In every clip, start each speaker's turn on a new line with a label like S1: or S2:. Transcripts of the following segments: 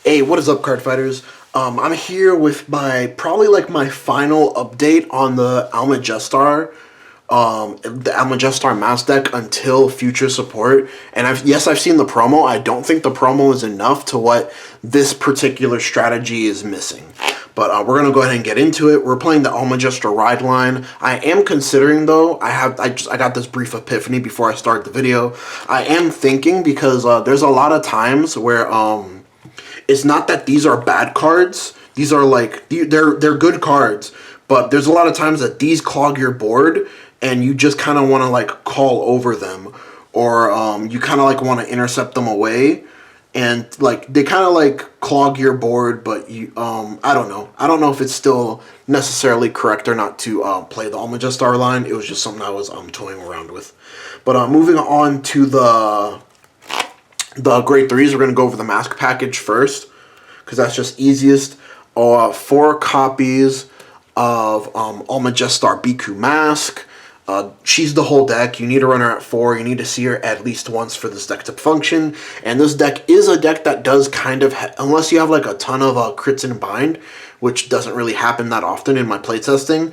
S1: Hey, what is up, card fighters? I'm here with probably like my final update on the Almajestar Mask deck until future support. And I've seen the promo. I don't think the promo is enough to what this particular strategy is missing. But we're gonna go ahead and get into it. We're playing the ALMAJESTAR ride line. I am considering though. I got this brief epiphany before I start the video. I am thinking because there's a lot of times where it's not that these are bad cards. These are like they're good cards, but there's a lot of times that these clog your board, and you just kind of want to like call over them, or you kind of like want to intercept them away, and like they kind of like clog your board. But you I don't know. I don't know if it's still necessarily correct or not to play the ALMAJESTAR line. It was just something I was toying around with. But moving on to the grade 3s, we're going to go over the mask package first, because that's just easiest. 4 copies of ALMAJESTAR Biku Mask. She's the whole deck. You need to run her at 4. You need to see her at least once for this deck to function. And this deck is a deck that does kind of, unless you have like a ton of crits in bind, which doesn't really happen that often in my playtesting,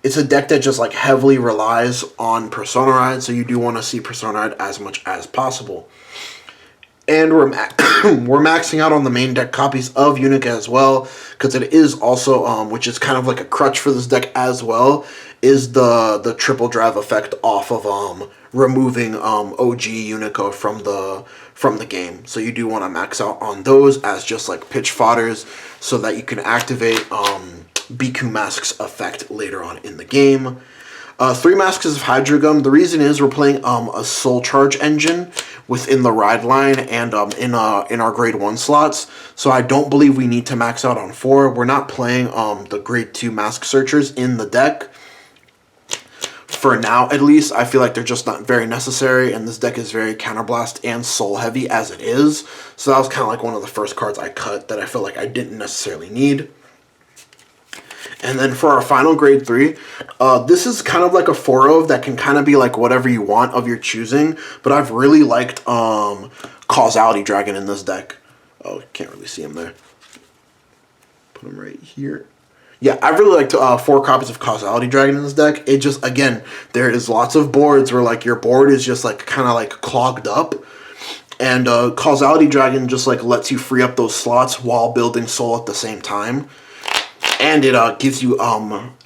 S1: it's a deck that just like heavily relies on Persona Ride, so you do want to see Persona Ride as much as possible. And we're maxing out on the main deck copies of Unica as well, because it is also, which is kind of like a crutch for this deck as well, is the triple drive effect off of removing OG Unica from the game. So you do want to max out on those as just like pitch fodders, so that you can activate Biku Mask's effect later on in the game. 3 masks of Hydro Gum. The reason is we're playing a Soul Charge engine within the ride line and in our grade 1 slots. So I don't believe we need to max out on 4. We're not playing the grade 2 mask searchers in the deck. For now, at least, I feel like they're just not very necessary, and this deck is very counterblast and soul heavy as it is. So that was kind of like one of the first cards I cut that I felt like I didn't necessarily need. And then for our final grade 3, this is kind of like a 4-of that can kind of be like whatever you want of your choosing. But I've really liked Causality Dragon in this deck. Oh, can't really see him there. Put him right here. Yeah, I really liked 4 copies of Causality Dragon in this deck. It just, again, there is lots of boards where like your board is just like kind of like clogged up. And Causality Dragon just like lets you free up those slots while building soul at the same time. And it gives you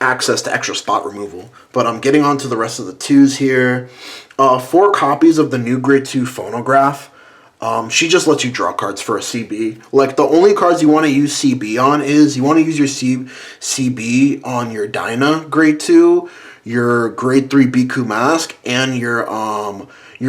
S1: access to extra spot removal. But I'm getting on to the rest of the 2s here. 4 copies of the new grade 2 Phonograph. She just lets you draw cards for a CB. Like, the only cards you want to use CB on is you want to use your CB on your Dyna grade 2, your grade 3 Biku Mask, and your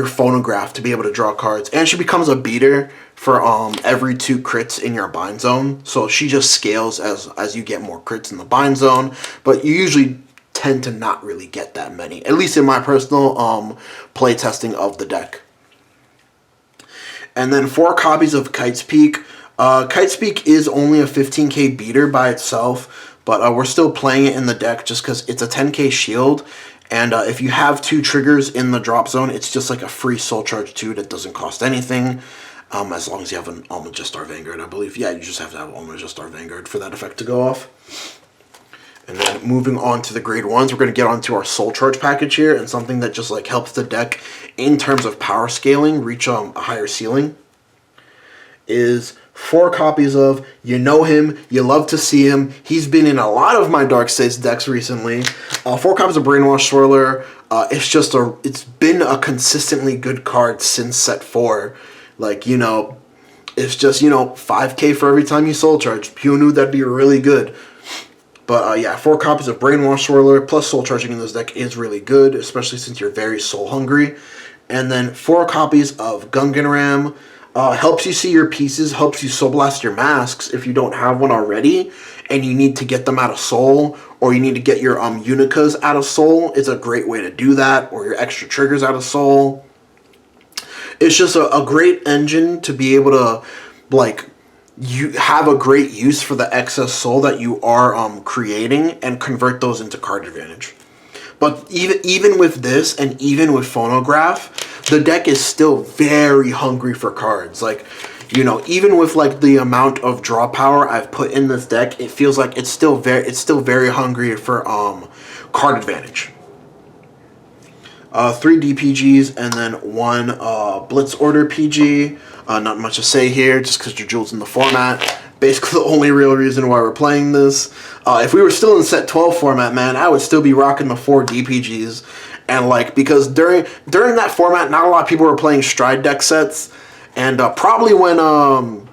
S1: Phonograph to be able to draw cards. And she becomes a beater for every 2 crits in your bind zone. So she just scales as you get more crits in the bind zone. But you usually tend to not really get that many, at least in my personal play testing of the deck. And then 4 copies of Kite's Peak. Kite's Peak is only a 15k beater by itself, but we're still playing it in the deck just because it's a 10k shield. And if you have 2 triggers in the drop zone, it's just like a free Soul Charge 2 that doesn't cost anything. As long as you have an ALMAJESTAR Vanguard, I believe. Yeah, you just have to have ALMAJESTAR Vanguard for that effect to go off. And then moving on to the grade 1s, we're going to get onto our Soul Charge package here, and something that just like helps the deck in terms of power scaling reach a higher ceiling is 4 copies of You Know Him, You Love to See Him. He's been in a lot of my Dark States decks recently. 4 copies of Brainwash Swirler. It's been a consistently good card since set 4. Like, you know, it's just, you know, 5k for every time you Soul Charge. Who knew that'd be really good? But yeah, 4 copies of Brainwash Swirler plus Soul Charging in this deck is really good, especially since you're very soul hungry. And then 4 copies of Gungan Ram. Helps you see your pieces, helps you Soul Blast your masks if you don't have one already, and you need to get them out of soul, or you need to get your Unicas out of soul. It's a great way to do that, or your extra triggers out of soul. It's just a great engine to be able to, like, you have a great use for the excess soul that you are creating and convert those into card advantage. But even with this and even with Phonograph, the deck is still very hungry for cards. Like, you know, even with like the amount of draw power I've put in this deck, it feels like it's still very hungry for card advantage. 3 DPGs and then 1 Blitz Order PG. Not much to say here, just because your Jewel's in the format. Basically the only real reason why we're playing this. If we were still in set 12 format, man, I would still be rocking the 4 DPGs. And like, because during that format, not a lot of people were playing Stride deck sets. And probably when the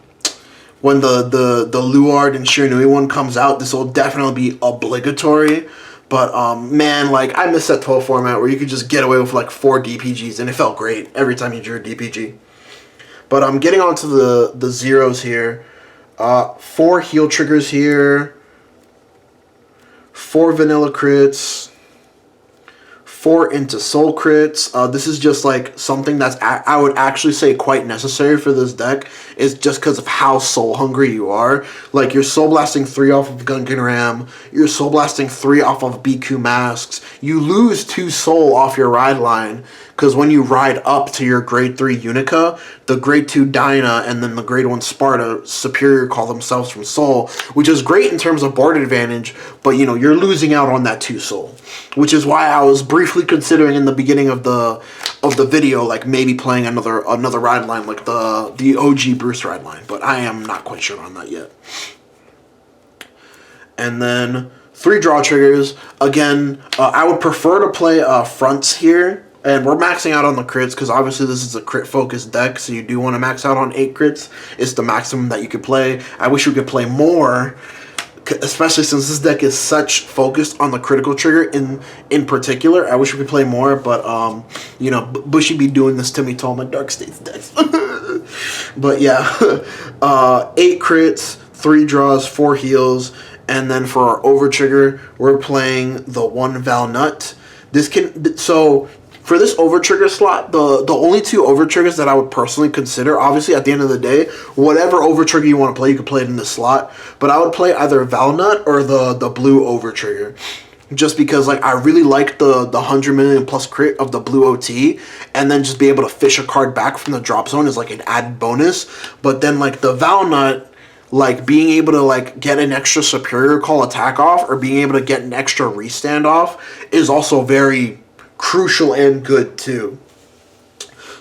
S1: Luard and Shiranui one comes out, this will definitely be obligatory. But man, like, I miss that 12 format where you could just get away with like 4 DPGs and it felt great every time you drew a DPG. But I'm getting onto the zeros here. 4 heal triggers here. 4 vanilla crits. 4 into soul crits. This is just like something that's I would actually say quite necessary for this deck, is just because of how soul hungry you are. Like, you're soul blasting 3 off of Gungan Ram, you're soul blasting 3 off of BQ Masks. You lose 2 soul off your ride line, because when you ride up to your grade 3 Unica, the grade 2 Dyna and then the grade 1 Sparta Superior call themselves from soul, which is great in terms of board advantage, but you know, you're losing out on that 2 soul. Which is why I was briefly considering in the beginning of the video, like maybe playing another ride line, like the OG Bruce ride line, but I am not quite sure on that yet. And then 3 draw triggers. Again, I would prefer to play fronts here. And we're maxing out on the crits because obviously this is a crit-focused deck, so you do want to max out on 8 crits. It's the maximum that you could play. I wish we could play more, especially since this deck is such focused on the critical trigger in particular. I wish we could play more, but you know, Bushy be doing this to me to all my Dark States decks. But yeah, 8 crits, 3 draws, 4 heals, and then for our over trigger, we're playing the 1 Val Nut. For this over trigger slot, the only 2 over triggers that I would personally consider, obviously at the end of the day, whatever over trigger you want to play, you can play it in this slot. But I would play either Valnut or the blue over trigger. Just because like I really like the 100 million plus crit of the blue OT, and then just be able to fish a card back from the drop zone is like an added bonus. But then like the Valnut, like being able to like get an extra superior call attack off or being able to get an extra restand off is also very crucial and good too.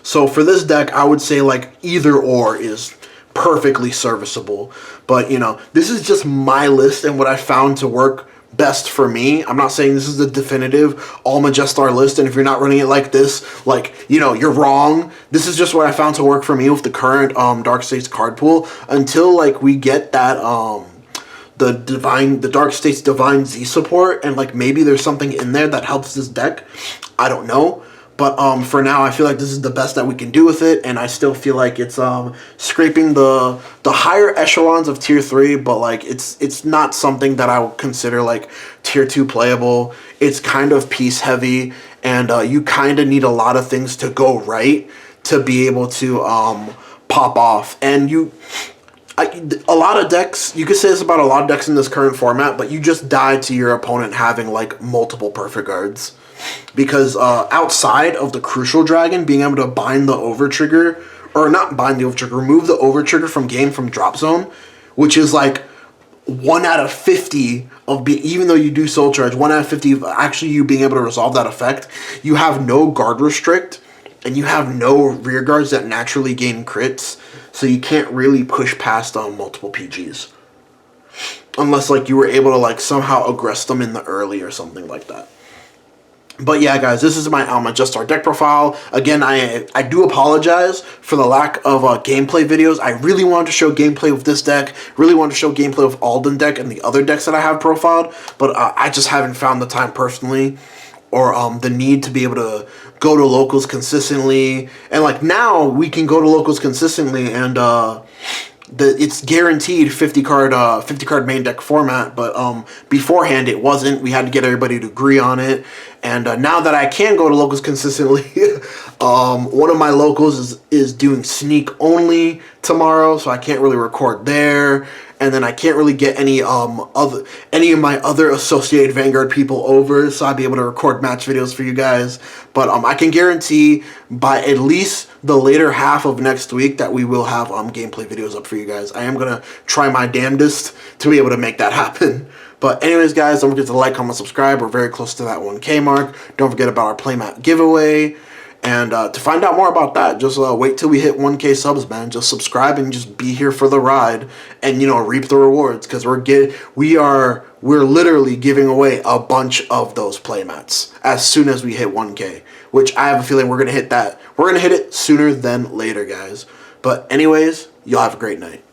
S1: So for this deck, I would say like either or is perfectly serviceable. But you know, this is just my list and what I found to work best for me. I'm not saying this is the definitive ALMAJESTAR list, and if you're not running it like this, like, you know, you're wrong. This is just what I found to work for me with the current Dark States card pool until like we get that the Dark States Divine Z support, and like maybe there's something in there that helps this deck. I don't know. But for now, I feel like this is the best that we can do with it, and I still feel like it's scraping the higher echelons of tier 3, but like it's not something that I would consider like tier 2 playable. It's kind of piece heavy, and you kind of need a lot of things to go right to be able to pop off. And a lot of decks, you could say this about a lot of decks in this current format, but you just die to your opponent having like multiple perfect guards. Because outside of the Crucial Dragon, being able to bind the over trigger, or not bind the over trigger, remove the over trigger from game from drop zone, which is like 1 out of 50 of even though you do soul charge, 1 out of 50 of actually you being able to resolve that effect. You have no guard restrict, and you have no rear guards that naturally gain crits, so you can't really push past multiple PGs. Unless like you were able to like somehow aggress them in the early or something like that. But yeah, guys, this is my ALMAJESTAR deck profile. Again, I do apologize for the lack of gameplay videos. I really wanted to show gameplay with this deck, really wanted to show gameplay with Alden deck and the other decks that I have profiled, but I just haven't found the time personally, or the need to be able to go to locals consistently. And like now, we can go to locals consistently, and it's guaranteed 50 card main deck format, but beforehand it wasn't. We had to get everybody to agree on it, and now that I can go to locals consistently, One of my locals is doing sneak only tomorrow, so I can't really record there. And then I can't really get any of my other associated Vanguard people over, so I'll be able to record match videos for you guys. But I can guarantee by at least the later half of next week that we will have gameplay videos up for you guys. I am gonna try my damnedest to be able to make that happen. But anyways, guys, don't forget to like, comment, subscribe. We're very close to that 1K mark. Don't forget about our playmat giveaway. And to find out more about that, just wait till we hit 1K subs, man. Just subscribe and just be here for the ride, and reap the rewards, because we're literally giving away a bunch of those playmats as soon as we hit 1K, which I have a feeling we're gonna hit that. We're gonna hit it sooner than later, guys. But anyways, y'all have a great night.